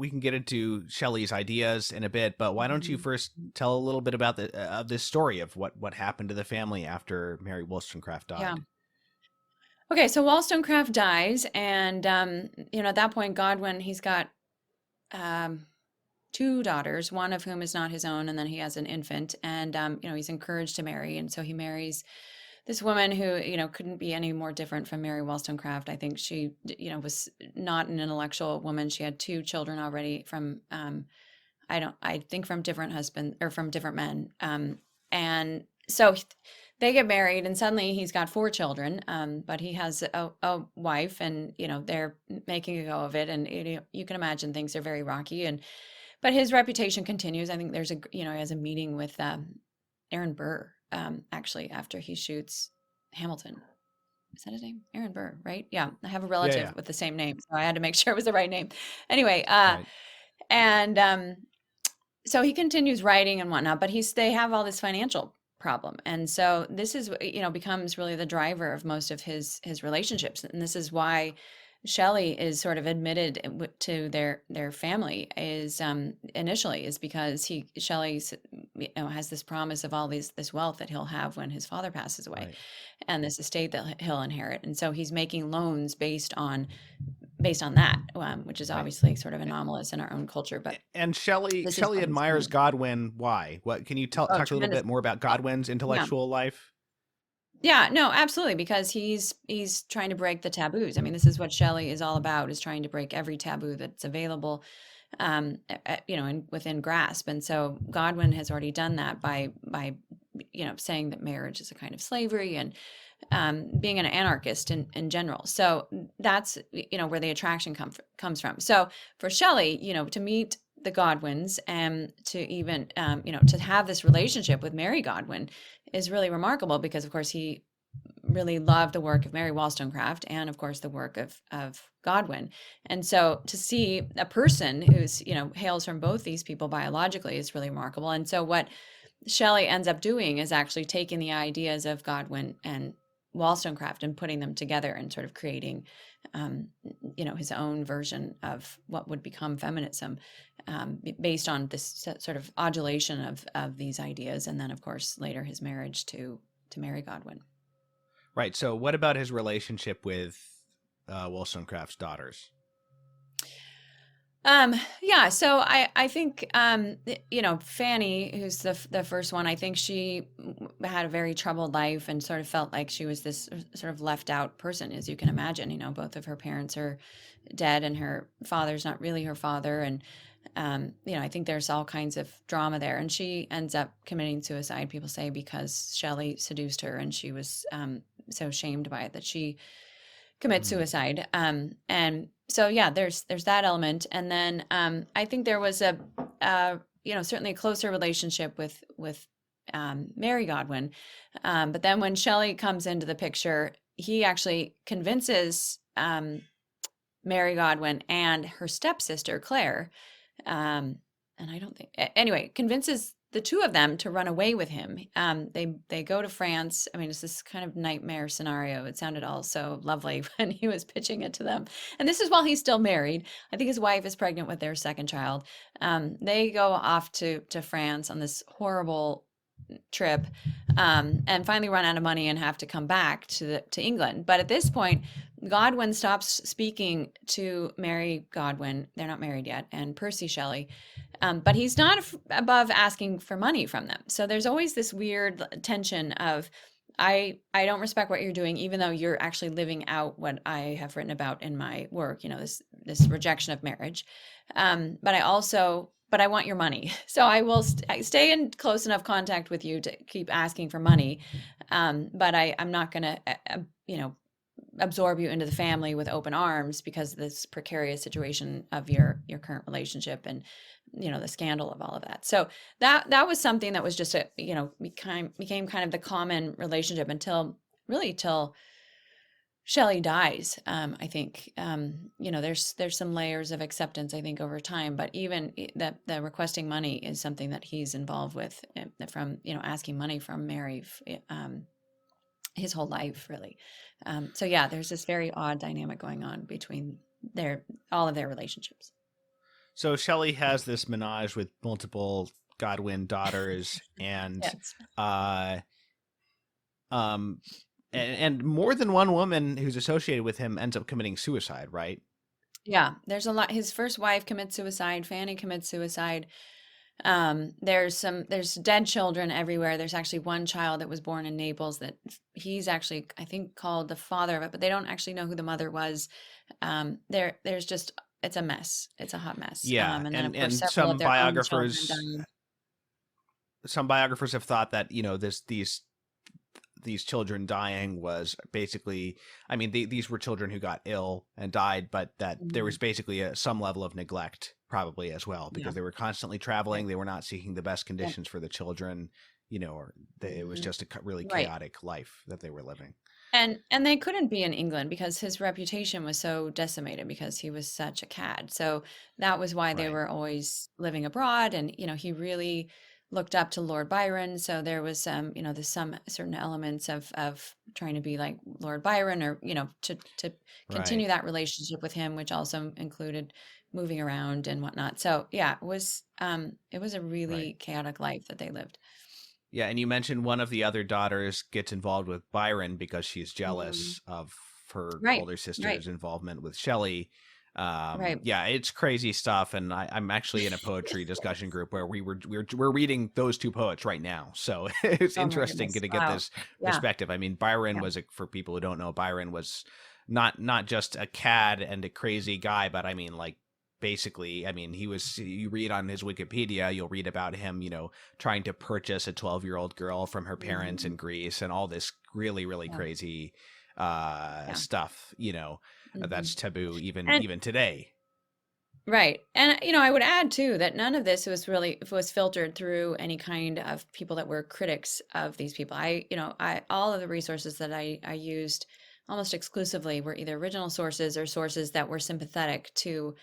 we can get into Shelley's ideas in a bit, but why don't you first tell a little bit about this story of what happened to the family after Mary Wollstonecraft Yeah. died? Okay, so Wollstonecraft dies, and at that point, Godwin, he's got um, two daughters, one of whom is not his own, and then he has an infant, and he's encouraged to marry, and so he marries this woman who, couldn't be any more different from Mary Wollstonecraft. I think she, was not an intellectual woman. She had two children already from, I think from different husbands or from different men. And so they get married, and suddenly he's got four children. But he has a wife, and they're making a go of it. And you can imagine things are very rocky. But his reputation continues. I think there's he has a meeting with Aaron Burr, actually, after he shoots Hamilton. Is that his name? Aaron Burr, right? Yeah, I have a Yeah, relative yeah, with the same name, so I had to make sure it was the right name. Anyway, right. and so he continues writing and whatnot, but they have all this financial problem, and so this is becomes really the driver of most of his relationships, and this is why Shelley is sort of admitted to their family is initially is because Shelley has this promise of all this wealth that he'll have when his father passes away, Right. and this estate that he'll inherit, and so he's making loans based on that, which is Right. obviously sort of anomalous in our own culture, but And Shelley this is Shelley what he's admires doing. Godwin. Why? What can you Oh, talk a little tremendous. bit more about Oh, Godwin's yeah. intellectual life? Yeah, no, absolutely, because he's trying to break the taboos. I mean, this is what Shelley is all about, is trying to break every taboo that's available, within grasp. And so Godwin has already done that by saying that marriage is a kind of slavery, and being an anarchist in general. So that's where the attraction comes from. So for Shelley, to meet the Godwins and to even to have this relationship with Mary Godwin is really remarkable, because of course he really loved the work of Mary Wollstonecraft and of course the work of Godwin. And so to see a person who's hails from both these people biologically is really remarkable. And so what Shelley ends up doing is actually taking the ideas of Godwin and Wollstonecraft and putting them together and sort of creating, his own version of what would become feminism, based on this sort of adulation of these ideas, and then of course later his marriage to Mary Godwin. Right. So, what about his relationship with Wollstonecraft's daughters? Yeah, so I think Fanny, who's the first one, I think she had a very troubled life and sort of felt like she was this sort of left out person, as you can imagine. Both of her parents are dead, and her father's not really her father, and I think there's all kinds of drama there, and she ends up committing suicide. People say because Shelley seduced her, and she was so shamed by it that she commit Hmm. suicide. And so yeah, there's that element, and then I think there was certainly a closer relationship with Mary Godwin, but then when Shelley comes into the picture, he actually convinces Mary Godwin and her stepsister Claire, um, and I don't think anyway, convinces the two of them to run away with him. They go to France. I mean, it's this kind of nightmare scenario. It sounded all so lovely when he was pitching it to them, and this is while he's still married. I think his wife is pregnant with their second child. They go off to France on this horrible trip, and finally run out of money and have to come back to England. But at this point, Godwin stops speaking to Mary Godwin. They're not married yet, and Percy Shelley. But he's not above asking for money from them. So there's always this weird tension of, I don't respect what you're doing, even though you're actually living out what I have written about in my work. This rejection of marriage. But I want your money. So I will stay in close enough contact with you to keep asking for money. But I'm not going to, absorb you into the family with open arms because of this precarious situation of your current relationship, and the scandal of all of that. So that was something that was just became kind of the common relationship until really till Shelley dies. I think there's some layers of acceptance, I think, over time, but even that the requesting money is something that he's involved with, from asking money from Mary, his whole life, really. So yeah, there's this very odd dynamic going on between all of their relationships. So Shelley has this menage with multiple Godwin daughters, and Yes. uh, um, and more than one woman who's associated with him ends up committing suicide, right? Yeah, there's a lot. His first wife commits suicide. Fanny commits suicide. There's dead children everywhere. There's actually one child that was born in Naples that he's actually, I think, called the father of it, but they don't actually know who the mother was. There's just, it's a mess. It's a hot mess. Yeah, And then of course and several of their own children died. some biographers have thought that, you know, these children dying was basically, I mean, these were children who got ill and died, but that there was Mhm. basically some level of neglect probably as well, Yeah. because they were constantly Right. traveling. They were not seeking the best Yeah. conditions for the children, you know, or it was Mhm. just a really Right. chaotic life that they were living. And they couldn't be in England because his reputation was so decimated because he was such a cad. So that was why they Right. were always living abroad. And, he really looked up to Lord Byron. So there was there's some certain elements of trying to be like Lord Byron, or, to Right. continue that relationship with him, which also included moving around and whatnot. So yeah, it was a Right. really chaotic life that they lived. Yeah, and you mentioned one of the other daughters gets involved with Byron because she's Mhm. jealous of her Right. older Right. sister's involvement with Shelley. Right. Yeah, it's crazy stuff, and I'm actually in a poetry discussion group where we're reading those two poets right now, so it's Oh my interesting goodness. to get Wow. this Yeah. perspective. I mean, Byron Yeah. was for people who don't know, Byron was not just a cad and a crazy guy, but I mean, like, basically, I mean, he was, you read on his Wikipedia, you'll read about him, you know, trying to purchase a 12-year-old girl from her parents Mhm. in Greece, and all this really, really Yeah, crazy yeah. stuff, you know, Mhm. that's taboo And even today. right. And I would add too that none of this was filtered through any kind of people that were critics of these people. I all of the resources that I used almost exclusively were either original sources or sources that were sympathetic to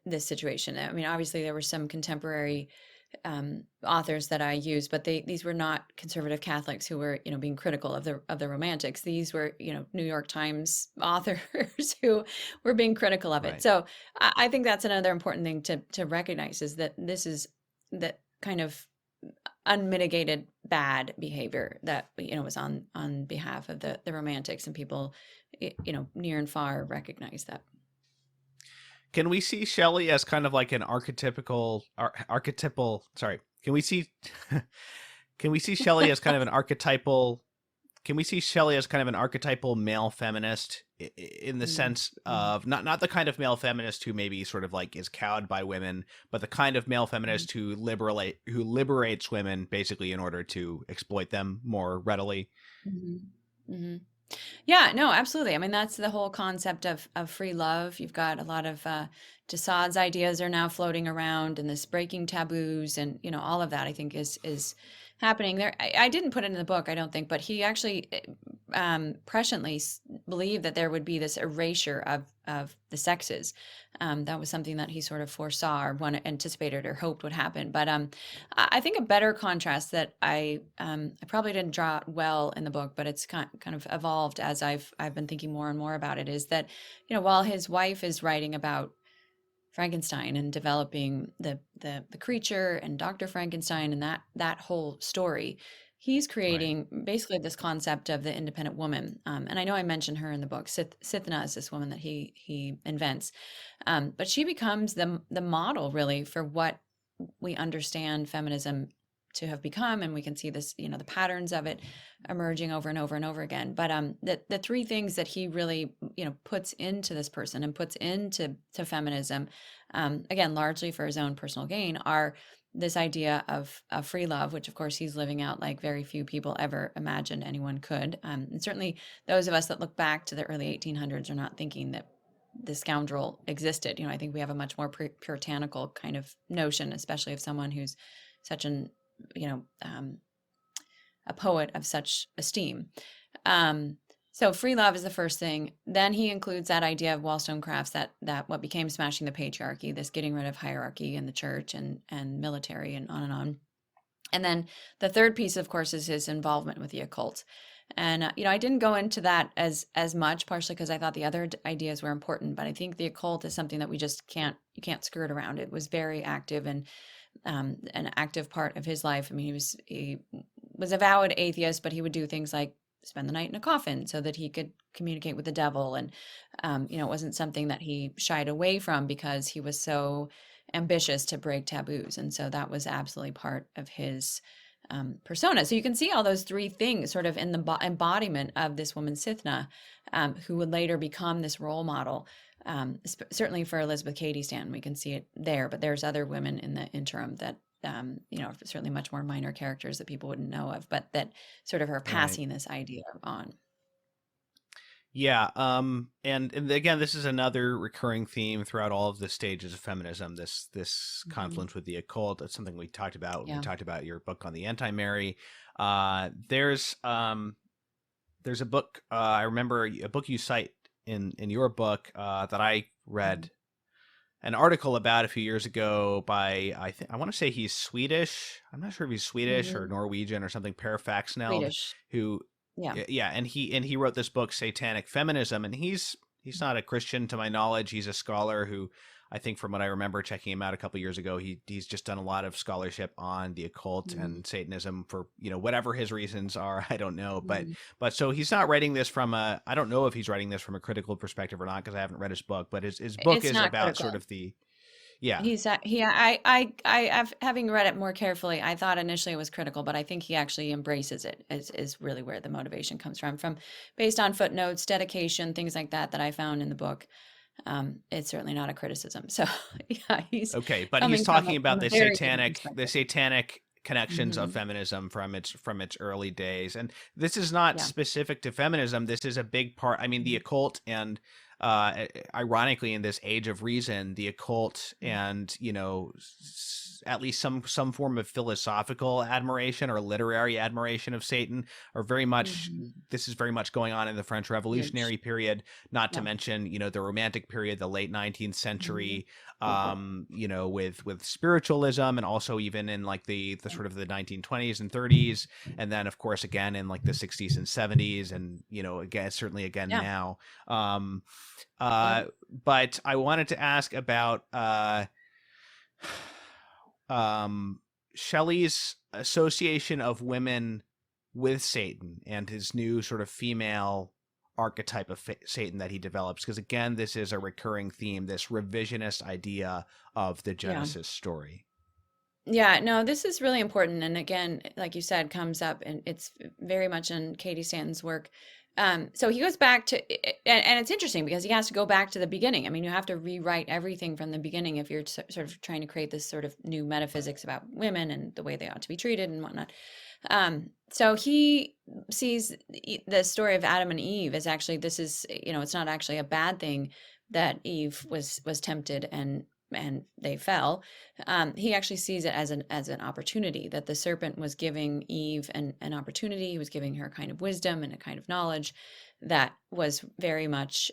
this situation. I mean, obviously there were some contemporary authors that I used, but these were not conservative Catholics who were, being critical of the Romantics. These were, New York Times authors who were being critical of it. Right. So I think that's another important thing to recognize, is that this is that kind of unmitigated bad behavior that was on behalf of the Romantics, and people near and far recognize that. Can we see Shelley as kind of like an archetypal, sorry, can we see can we see Shelley as kind of an archetypal can we see Shelley as kind of an archetypal male feminist, in the Mm, sense mhm, of not the kind of male feminist who maybe sort of like is cowed by women, but the kind of male mhm, feminist who liberates women basically in order to exploit them more readily? mhm, mhm. Yeah, no, absolutely. I mean, that's the whole concept of free love. You've got a lot of de Sade's ideas are now floating around, and this breaking taboos, and all of that. I think is happening there. I didn't put it in the book, I don't think, but he actually presciently believed that there would be this erasure of the sexes. That was something that he sort of foresaw, or one anticipated, or hoped would happen. But I think a better contrast that I probably didn't draw it well in the book, but it's kind of evolved as I've been thinking more and more about it, is that while his wife is writing about Frankenstein and developing the creature and Dr. Frankenstein and that whole story, he's Right. creating basically this concept of the independent woman. And I know I mentioned her in the book. Sithna is this woman that he invents, but she becomes the model really for what we understand feminism to have become, and we can see this, the patterns of it emerging over and over and over again. But the three things that he really puts into this person and puts into feminism, again largely for his own personal gain, are this idea of free love, which of course he's living out like very few people ever imagined anyone could. And certainly those of us that look back to the early 1800s are not thinking that the scoundrel existed. I think we have a much more puritanical kind of notion, especially of someone who's such an, you know, um, a poet of such esteem. Um, so free love is the first thing. Then he includes that idea of Wollstonecraft's, that what became smashing the patriarchy, this getting rid of hierarchy in the church and military and on and on. And then the third piece, of course, is his involvement with the occult. And I didn't go into that as much, partially because I thought the other ideas were important. But I think the occult is something that we just can't skirt around. It was very active and an active part of his life. I mean, he was avowed atheist, but he would do things like spend the night in a coffin so that he could communicate with the devil. And it wasn't something that he shied away from because he was so ambitious to break taboos. And so that was absolutely part of his persona. So you can see all those three things sort of in the embodiment of this woman, Sithna, who would later become this role model. Certainly for Elizabeth Cady Stanton, we can see it there, but there's other women in the interim that, certainly much more minor characters that people wouldn't know of, but that sort of are Right. passing this idea on. Yeah, and again, this is another recurring theme throughout all of the stages of feminism. This Mhm. confluence with the occult. That's something we talked about when we Yeah. talked about your book on the anti-Mary. There's a book, I remember a book you cite in your book, that I Mhm. read an article about a few years ago by, I want to say he's Swedish. I'm not sure if he's Swedish or Mhm. Norwegian or something. Per Faxneld, Swedish. who, Yeah. yeah, and he wrote this book, Satanic Feminism, and he's not a Christian to my knowledge. He's a scholar who, I think, from what I remember checking him out a couple years ago, he's just done a lot of scholarship on the occult Mhm. and Satanism for whatever his reasons are. I don't know, but Mhm. so he's not writing this from a, I don't know if he's writing this from a critical perspective or not because I haven't read his book, but his book It's is not about sort critical. of the, yeah. Having read it more carefully, I thought initially it was critical, but I think he actually embraces it. Is really where the motivation comes from based on footnotes, dedication, things like that I found in the book. It's certainly not a criticism. So yeah, he's Okay, but he's coming from talking about a very different perspective. the satanic connections of Hmm. feminism from its early days. And this is not Yeah. specific to feminism. This is a big part. I mean, the Mhm. occult and ironically in this age of reason, the occult and, at least some form of philosophical admiration or literary admiration of Satan are very much, Mhm. this is very much going on in the French Huge. Revolutionary period, not to Yeah. mention, the Romantic period, the late 19th Mhm. century, with spiritualism, and also even in like the sort of the 1920s and 30s, and then of course again in like the 60s and 70s, and again certainly again Yeah. now. Um, Yep. uh, but I wanted to ask about um, Shelley's association of women with Satan and his new sort of female archetype of Satan that he develops. Because again, this is a recurring theme, this revisionist idea of the Yeah. Genesis story. Yeah, no, this is really important. And again, like you said, comes up and it's very much in Katie Stanton's work. So he goes back to, and it's interesting because he has to go back to the beginning. I mean, you have to rewrite everything from the beginning if you're sort of trying to create this sort of new metaphysics about women and the way they ought to be treated and whatnot. So he sees the story of Adam and Eve as actually, this is, it's not actually a bad thing that Eve was tempted and they fell. He actually sees it as an opportunity that the serpent was giving Eve an opportunity. He was giving her a kind of wisdom and a kind of knowledge that was very much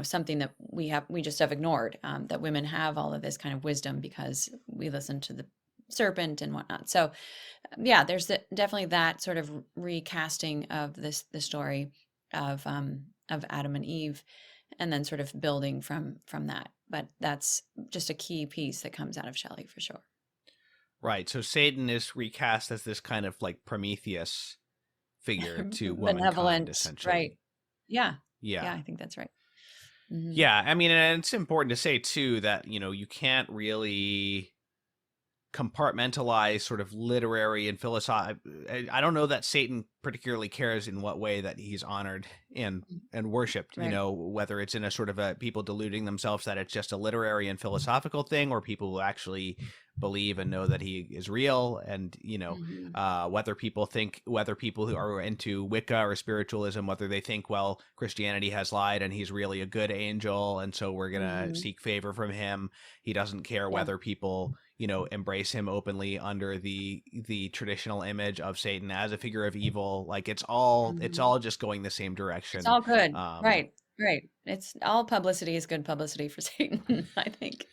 something that we just have ignored, that women have all of this kind of wisdom because we listen to the serpent and whatnot. So yeah, there's definitely that sort of recasting of the story of Adam and Eve, and then sort of building from that. But that's just a key piece that comes out of Shelley for sure. Right. So Satan is recast as this kind of like Prometheus figure to womankind, Benevolent, right? essentially. Yeah, yeah, Yeah. I think that's right. Hmm. Yeah. I mean, and it's important to say too that, you can't really compartmentalize sort of literary and philosophical. I don't know that Satan particularly cares in what way that he's honored and worshipped, Right. whether it's in a sort of a people deluding themselves that it's just a literary and philosophical thing, or people who actually believe and know that he is real. And Hmm. whether people who are into Wicca or spiritualism, whether they think, well, Christianity has lied and he's really a good angel and so we're gonna Hmm. seek favor from him. He doesn't care Yeah. whether people embrace him openly under the traditional image of Satan as a figure of evil. Like it's Hmm. all just going the same It's direction. all good. um Right. Right. It's all publicity is good publicity for Satan, I think.